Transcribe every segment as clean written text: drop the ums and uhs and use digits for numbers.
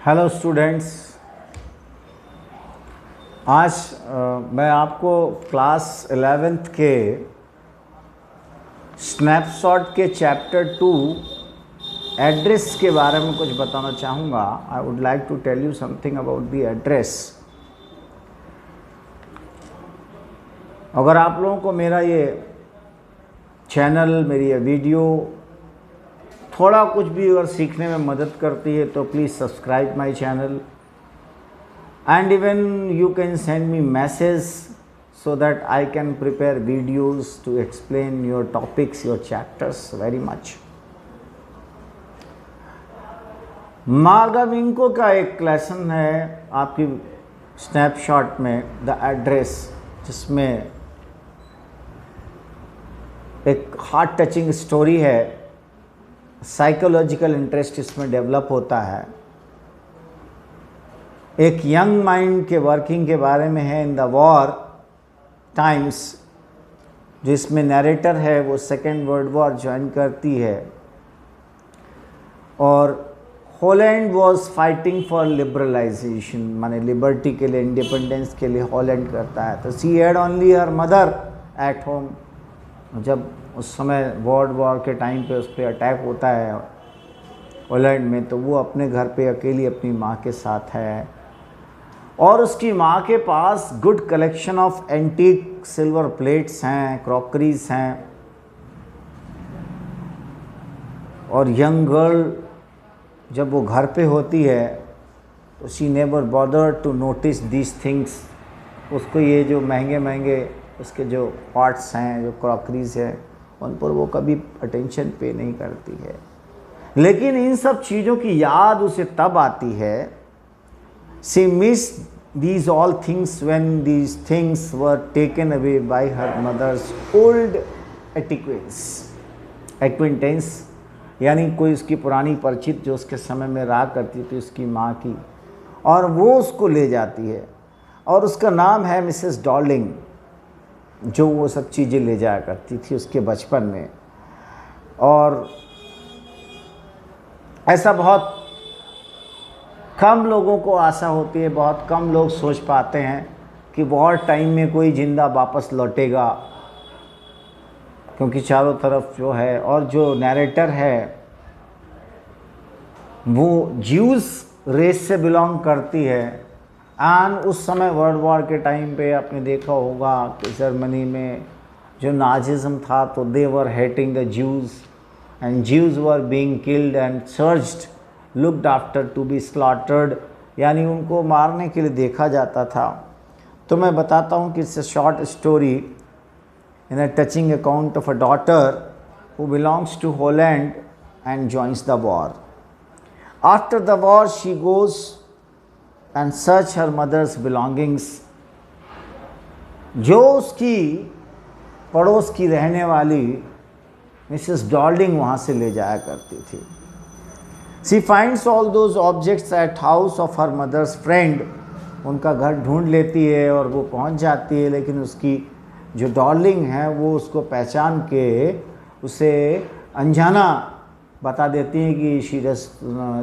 Hello students. आज मैं आपको क्लास 11th के स्नैपशॉट के चैप्टर 2 एड्रेस के बारे में कुछ बताना चाहूँगा। I would like to tell you something about the address. अगर आप लोगों को मेरा ये चैनल, मेरी ये वीडियो थोड़ा कुछ भी अगर सीखने में मदद करती है तो please subscribe my channel and even you can send me message so that I can prepare videos to explain your topics, your chapters very much. मार्गाविंको का एक लेसन है आपकी स्नैपशॉट में, द एड्रेस, जिसमें एक हार्ट टचिंग स्टोरी है। Psychological interest इसमें develop होता है। एक यंग माइंड के वर्किंग के बारे में है इन द वॉर टाइम्स। जो इसमें नैरेटर है वो सेकेंड वर्ल्ड वॉर ज्वाइन करती है और Holland was fighting for liberalization, माने लिबर्टी के लिए, इंडिपेंडेंस के लिए हॉलैंड करता है। तो she had only her mother at home. जब उस समय वर्ल्ड वॉर के टाइम पे उस पर अटैक होता है हॉलैंड में, तो वो अपने घर पे अकेली अपनी माँ के साथ है और उसकी माँ के पास good collection of antique silver plates हैं, क्रॉकरीज हैं। और यंग गर्ल जब वो घर पे होती है तो she never bother to notice these things. उसको ये जो महंगे महंगे उसके जो पार्ट्स हैं, जो क्रॉकरीज हैं, उन पर वो कभी अटेंशन पे नहीं करती है। लेकिन इन सब चीज़ों की याद उसे तब आती है, she missed these all things when these things were taken away by her mother's old acquaintance, यानी कोई उसकी पुरानी परिचित जो उसके समय में रहा करती थी, उसकी माँ की, और वो उसको ले जाती है। और उसका नाम है मिसेस डॉर्लिंग, जो वो सब चीज़ें ले जाया करती थी उसके बचपन में। और ऐसा बहुत कम लोगों को आशा होती है, बहुत कम लोग सोच पाते हैं कि वॉर टाइम में कोई जिंदा वापस लौटेगा, क्योंकि चारों तरफ जो है, और जो नैरेटर है वो ज्यूज़ रेस से बिलोंग करती है। एंड उस समय वर्ल्ड वॉर के टाइम पे आपने देखा होगा कि जर्मनी में जो नाजिज्म था तो they were hating the Jews and Jews were being killed and searched, looked after to be slaughtered, यानी उनको मारने के लिए देखा जाता था। तो मैं बताता हूँ कि it's a short story in a touching account of a daughter who belongs to Holland and joins the war. After the war she goes and search her mother's belongings. जो उसकी पड़ोस की रहने वाली मिसेस डॉर्लिंग वहाँ से ले जाया करती थी। She finds all those objects at house of her mother's friend. उनका घर ढूंढ लेती है और वो पहुंच जाती है, लेकिन उसकी जो डॉर्लिंग है वो उसको पहचान के उसे अनजाना बता देती है कि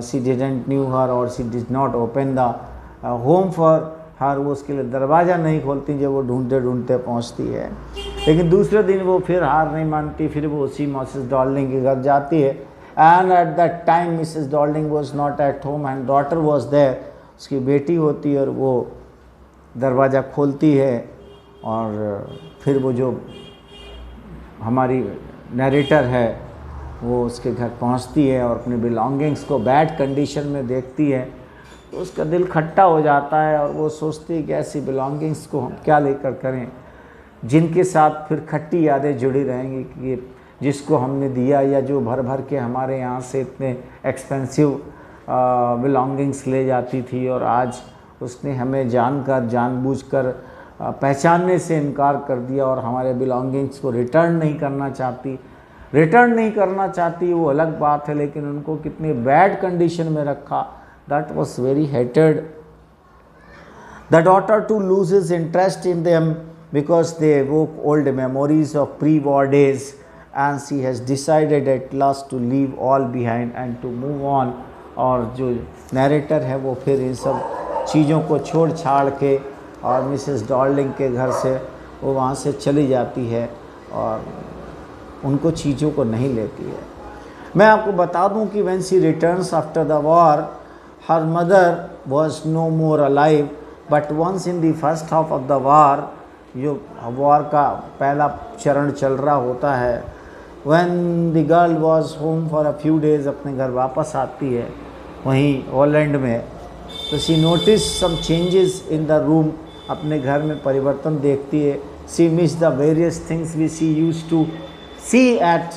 she didn't knew her or she did not open the home for her। वो उसके लिए दरवाज़ा नहीं खोलती जब वो ढूंढते ढूंढते पहुंचती है। लेकिन दूसरे दिन वो फिर हार नहीं मानती, फिर वो उसी मिसेस डॉर्लिंग के घर जाती है। And at that time Mrs. Darling was not at home and daughter was there। उसकी बेटी होती है और वो दरवाज़ा खोलती है और फिर वो जो हमारी नैरेटर है वो उसके घर पहुंचती है और अपने बिलोंगिंग्स को बैड कंडीशन में देखती है। तो उसका दिल खट्टा हो जाता है और वो सोचती है कि ऐसी बिलोंगिंग्स को हम क्या लेकर करें जिनके साथ फिर खट्टी यादें जुड़ी रहेंगी, कि जिसको हमने दिया या जो भर भर के हमारे यहाँ से इतने एक्सपेंसिव बिलोंगिंग्स ले जाती थी, और आज उसने हमें जानबूझकर पहचानने से इनकार कर दिया और हमारे बिलोंगिंग्स को रिटर्न नहीं करना चाहती। वो अलग बात है, लेकिन उनको कितने बैड कंडीशन में रखा। That was very hated. The daughter too loses interest in them because they evoke old memories of pre war days and she has decided at last to leave all behind and to move on। और जो narrator है वो फिर इन सब चीज़ों को छोड़ छाड़ के और मिसेस डार्लिंग के घर से वो वहाँ से चली जाती है और उनको चीज़ों को नहीं लेती है। मैं आपको बता दूं कि when she returns after the war, her mother was no more alive, but once in the first half of the war, जो वॉर का पहला चरण चल रहा होता है, when the girl was home for a few days, अपने घर वापस आती है वहीं हॉलैंड में, तो she notice some changes in the room, अपने घर में परिवर्तन देखती है। She miss the various things we she use to see at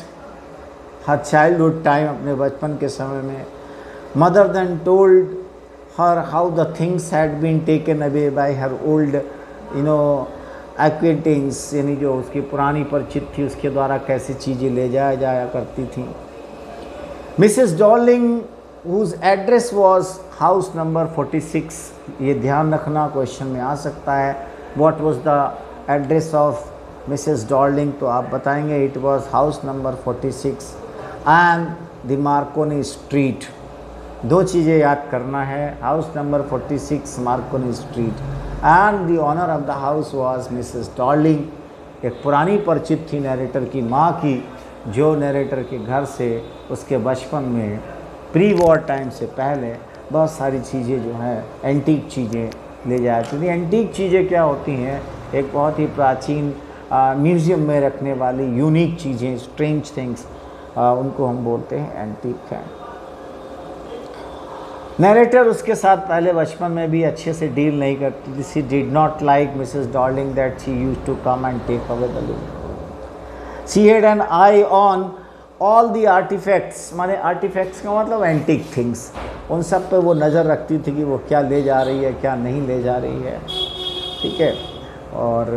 her childhood time, अपने बचपन के समय में। Mother then told her how the things had been taken away by her old acquaintance, यानी जो उसकी पुरानी परिचित थी उसके द्वारा कैसे चीज़ें ले जाया करती थी। Mrs darling whose address was house number 46, ये ध्यान रखना क्वेश्चन में आ सकता है। What was the address of Mrs Darling, तो आप बताएंगे it was house number 46 and the Marconi street. दो चीज़ें याद करना है, house number 46 Marconi street, and the owner of the house was Mrs Darling. एक पुरानी परिचित थी नैरेटर की माँ की, जो नैरेटर के घर से उसके बचपन में प्री वॉर टाइम से पहले बहुत सारी चीज़ें जो हैं एंटीक चीज़ें ले जाती थी। एंटीक चीज़ें क्या होती हैं, एक बहुत ही प्राचीन म्यूज़ियम में रखने वाली यूनिक चीज़ें, स्ट्रेंज थिंग्स, उनको हम बोलते हैं एंटीक है। नैरेटर उसके साथ पहले बचपन में भी अच्छे से डील नहीं करती थी। She did not like Mrs Darling that she used to come and take away the loot. She had an eye on all the artifacts, माने आर्टिफैक्ट्स का मतलब एंटीक थिंग्स, उन सब पे वो नज़र रखती थी कि वो क्या ले जा रही है क्या नहीं ले जा रही है, ठीक है। और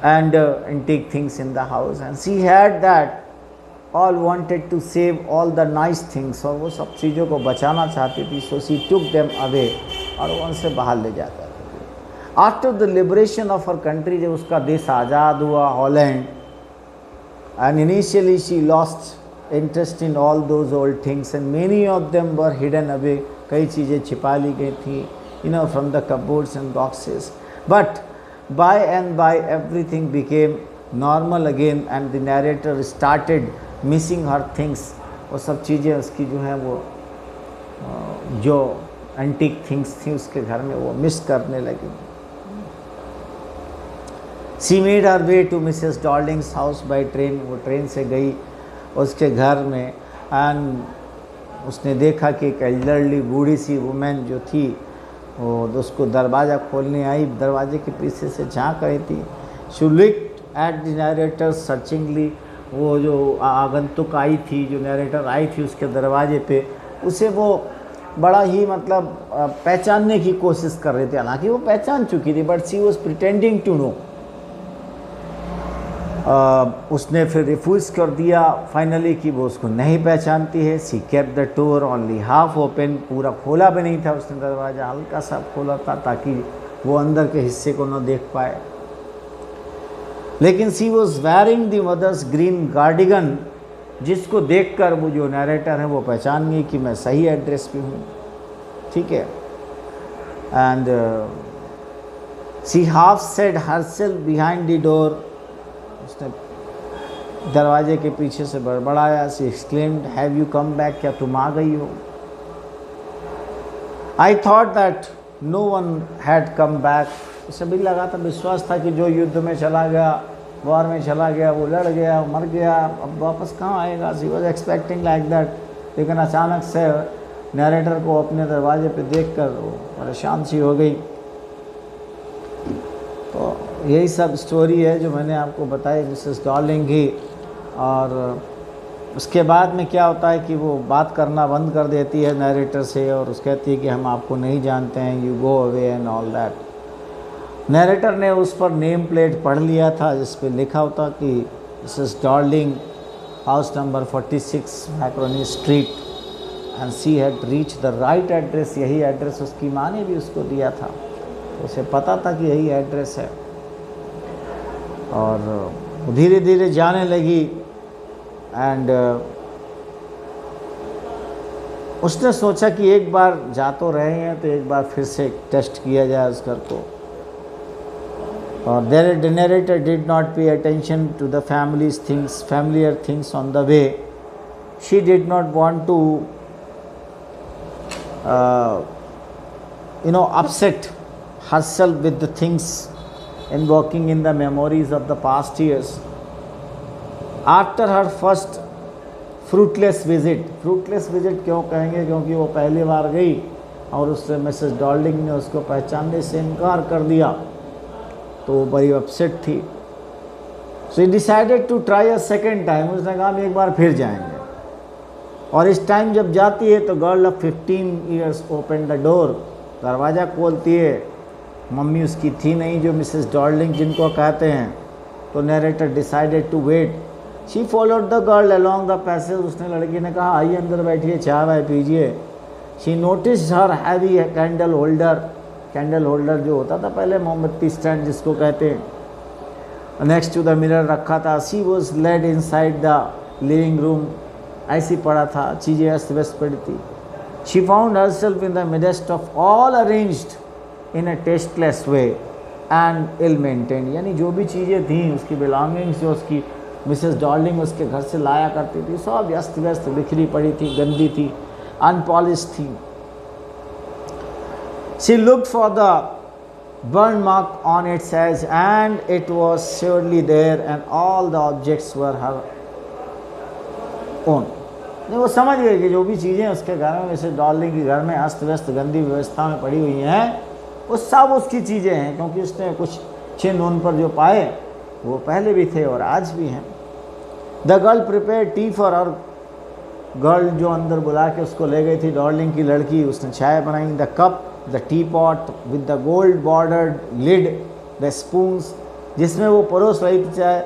and antique things in the house, and she had that all wanted to save all the nice things, और वो सब चीज़ों को बचाना चाहती थी। So she took them away, और वो उनसे बाहर ले जाता था। After the liberation of her country, जब उसका देश आज़ाद हुआ Holland, and initially she lost interest in all those old things and many of them were hidden away, कई चीज़ें छिपा ली गई थी from the cupboards and boxes. But by and by everything became normal again and the narrator started missing her things. वो सब चीज़ें उसकी जो हैं वो जो एंटीक थिंग्स थी उसके घर में वो मिस करने लगी। She made her way to Mrs Darling's house by train, वो ट्रेन से गई उसके घर में, एंड उसने देखा कि एक एल्डरली बूढ़ी सी वुमेन जो थी वो उसको दरवाज़ा खोलने आई, दरवाजे के पीछे से झांक रही थी। She looked at the narrator searchingly, वो जो आगंतुक आई थी, जो नैरेटर आई थी उसके दरवाजे पे, उसे वो बड़ा ही मतलब पहचानने की कोशिश कर रहे थे। हालांकि वो पहचान चुकी थी, but she was pretending to know. उसने फिर रिफ्यूज़ कर दिया फाइनली कि वो उसको नहीं पहचानती है। She kept the door only half open, पूरा खोला भी नहीं था उसने दरवाज़ा, हल्का सा खोला था ताकि वो अंदर के हिस्से को न देख पाए। लेकिन she was wearing the mother's green cardigan, जिसको देखकर वो जो नैरेटर है वो पहचान गई कि मैं सही एड्रेस पे हूँ, ठीक है। And she half said herself behind the door, उसने दरवाजे के पीछे से बड़बड़ाया। She exclaimed have you come back, क्या तुम आ गई हो? I thought that no one had come back, उसे भी लगा था, विश्वास था कि जो युद्ध में चला गया, वॉर में चला गया, वो लड़ गया, मर गया, अब वापस कहाँ आएगा। सी वॉज एक्सपेक्टिंग लाइक दैट। लेकिन अचानक से नैरेटर को अपने दरवाजे पे देखकर वो परेशान सी हो गई। तो यही सब स्टोरी है जो मैंने आपको बताई मिसेस डार्लिंग की। और उसके बाद में क्या होता है कि वो बात करना बंद कर देती है नैरेटर से, और उस कहती है कि हम आपको नहीं जानते हैं, you go away and all that. Narrator ने उस पर नेम प्लेट पढ़ लिया था जिस पे लिखा होता कि Mrs darling house number 46 macaroni street, and she had reach the right address. यही एड्रेस उसकी माँ ने भी उसको दिया था, तो उसे पता था कि यही एड्रेस है। और धीरे धीरे जाने लगी, एंड उसने सोचा कि एक बार जा तो रहे हैं तो एक बार फिर से टेस्ट किया जाए उस घर को। और the narrator did not pay attention to the familiar things on the way. She did not want to upset herself with the things invoking in the memories of the past years. After her first fruitless visit क्यों कहेंगे, क्योंकि वो पहली बार गई और उससे Mrs डॉल्डिंग ने उसको पहचानने से इनकार कर दिया, तो वो बड़ी अपसेट थी। So he decided to try a second time. उसने कहा हम एक बार फिर जाएंगे। और इस टाइम जब जाती है तो girl of 15 years open the door, दरवाज़ा खोलती है। मम्मी उसकी थी नहीं, जो मिसेस डॉल्डिंग जिनको कहते हैं। तो narrator decided to wait. She followed the girl along the passage. उसने लड़की ने कहा आइए अंदर बैठिए, चाय वाय पीजिए। She notice her heavy candle holder जो होता था पहले, मोमबत्ती स्टैंड जिसको कहते हैं, नेक्स्ट टू द मिरर रखा था। She was led inside the living room. ऐसी पड़ा था, चीज़ें अस्त व्यस्त पड़ी थी। She found herself in the midst of all arranged in a tasteless way and ill maintained. यानी जो भी चीज़ें थीं, उसकी बिलोंगिंग्स जो उसकी मिसेस डॉर्लिंग उसके घर से लाया करती थी, सब अस्त व्यस्त बिखरी पड़ी थी, गंदी थी, अनपॉलिश थी। She looked for the burn mark on its edge and it was surely there and all the objects were her own. नहीं, वो समझ गई कि जो भी चीज़ें उसके घर में, मिसेस डॉर्लिंग के घर में अस्त व्यस्त गंदी व्यवस्था में पड़ी हुई हैं, वो सब उसकी चीज़ें हैं, क्योंकि उसने कुछ चिन्ह उन पर जो पाए वो पहले भी थे और आज भी हैं। The girl prepare T for her. Girl जो अंदर बुला के उसको ले गई थी, डॉर्लिंग की लड़की, उसने चाय बनाई। The cup, the teapot with the gold bordered lid, the spoons जिसमें वो परोस रही थी चाय,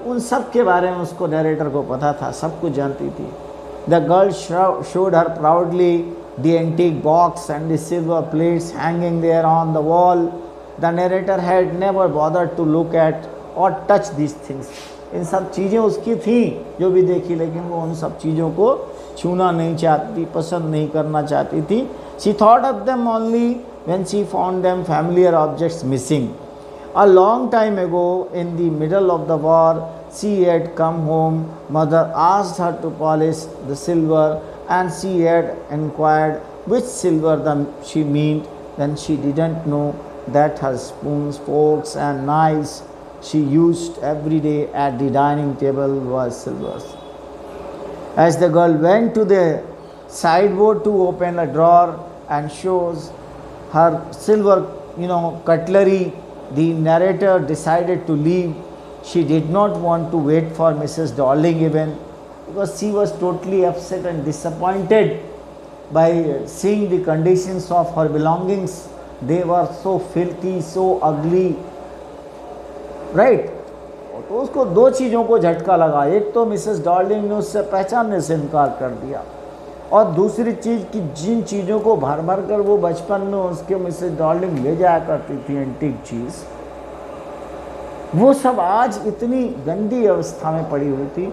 उन सब के बारे में उसको नरेटर को पता था, सब कुछ जानती थी। The girl showed her proudly the antique box and the silver plates hanging there on the wall. The narrator had never bothered to look at or touch these things. इन सब चीज़ें उसकी थी जो भी देखी, लेकिन वो उन सब चीज़ों को छूना नहीं चाहती, पसंद नहीं करना चाहती थी। She thought of them only when she found them familiar objects missing. A long time ago, in the middle of the war, she had come home. Mother asked her to polish the silver, and she had inquired which silver she meant. Then she didn't know that her spoons, forks, and knives she used every day at the dining table was silvers. As the girl went to the sideboard to open a drawer and shows her silver, cutlery, the narrator decided to leave. She did not want to wait for Mrs. Darling even, because she was totally upset and disappointed by seeing the conditions of her belongings. They were so filthy, so ugly, right? तो उसको दो चीज़ों को झटका लगा। एक तो Mrs Darling ने उससे पहचानने से इनकार कर दिया, और दूसरी चीज़ कि जिन चीज़ों को भर भर कर वो बचपन में उसके मिसेस डॉर्लिंग ले जाया करती थी, एंटीक चीज़, वो सब आज इतनी गंदी अवस्था में पड़ी हुई थी,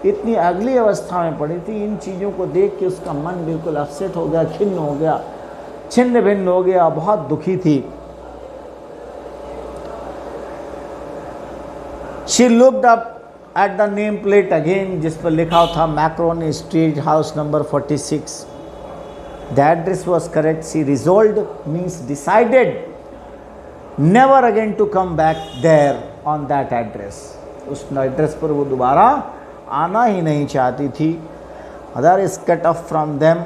इतनी अगली अवस्था में पड़ी थी। इन चीज़ों को देख के उसका मन बिल्कुल अपसेट हो गया, खिन्न हो गया, छिन्न भिन्न हो गया, बहुत दुखी थी। She looked up at the name plate again, जिस पर लिखा था macaroni street, house number 46. The address was correct. She resolved, means decided, never again to come back there on that address. उस एड्रेस पर वो दोबारा आना ही नहीं चाहती थी। Mother is cut off from them,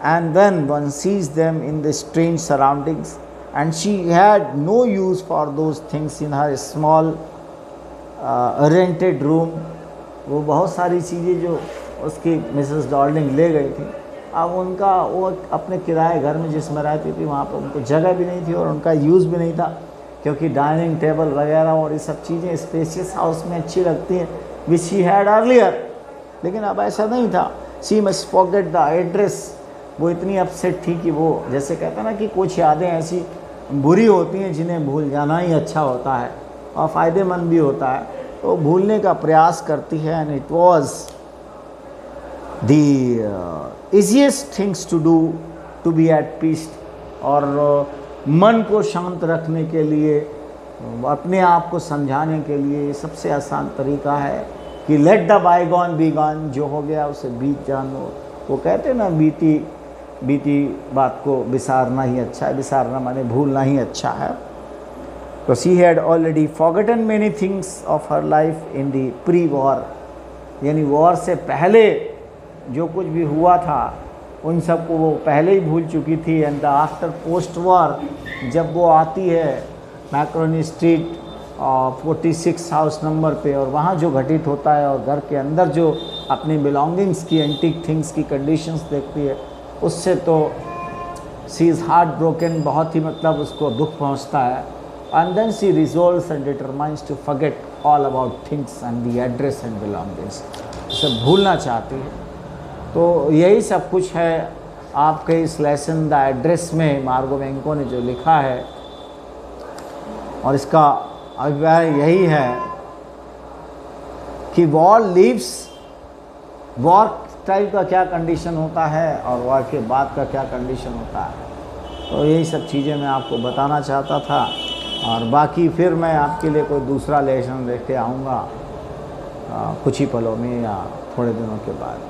and then one sees them in the strange surroundings, and she had no use for those things in her small rented room. वो बहुत सारी चीज़ें जो उसकी मिसेस डॉर्लिंग ले गई थी, अब उनका वो अपने किराए घर में जिसमें रहती थी वहाँ पर उनको जगह भी नहीं थी और उनका यूज़ भी नहीं था, क्योंकि डाइनिंग टेबल वगैरह और ये सब चीज़ें स्पेशियस हाउस में अच्छी लगती हैं, विच शी हैड अर्लियर, लेकिन अब ऐसा नहीं था। She must forget the address. वो इतनी अपसेट थी कि वो, जैसे कहते हैं ना कि कुछ यादें ऐसी बुरी होती हैं जिन्हें भूल जाना ही अच्छा होता है और फ़ायदेमंद भी होता है, तो भूलने का प्रयास करती है। And it was the easiest things to do to be at peace, और मन को शांत रखने के लिए, अपने आप को समझाने के लिए ये सबसे आसान तरीका है कि let the bygone be gone, जो हो गया उसे बीत जानो। वो कहते हैं ना, बीती बात को विसारना ही अच्छा है, विसारना माने भूलना ही अच्छा है। तो she had already forgotten many things of her life in the pre war, यानी वॉर से पहले जो कुछ भी हुआ था उन सब को वो पहले ही भूल चुकी थी। And the after post war, जब वो आती है मैक्रोनी स्ट्रीट 46 हाउस नंबर पे, और वहाँ जो घटित होता है और घर के अंदर जो अपनी बिलोंगिंग्स की, एंटीक थिंग्स की कंडीशंस देखती है, उससे तो शी इज़ हार्ट ब्रोकन, बहुत ही मतलब उसको दुख पहुँचता है। And then she resolves and determines to forget all about things and the address and belongings, उसे भूलना चाहती है। तो यही सब कुछ है आपके इस लेसन द एड्रेस में मार्गोवेंको ने जो लिखा है, और इसका अभिप्राय यही है कि वॉर लीव्स, वॉर टाइम का क्या कंडीशन होता है और वॉर के बाद का क्या कंडीशन होता है। तो यही सब चीज़ें मैं आपको बताना चाहता था, और बाकी फिर मैं आपके लिए कोई दूसरा लेसन लेके आऊँगा कुछ ही पलों में या थोड़े दिनों के बाद।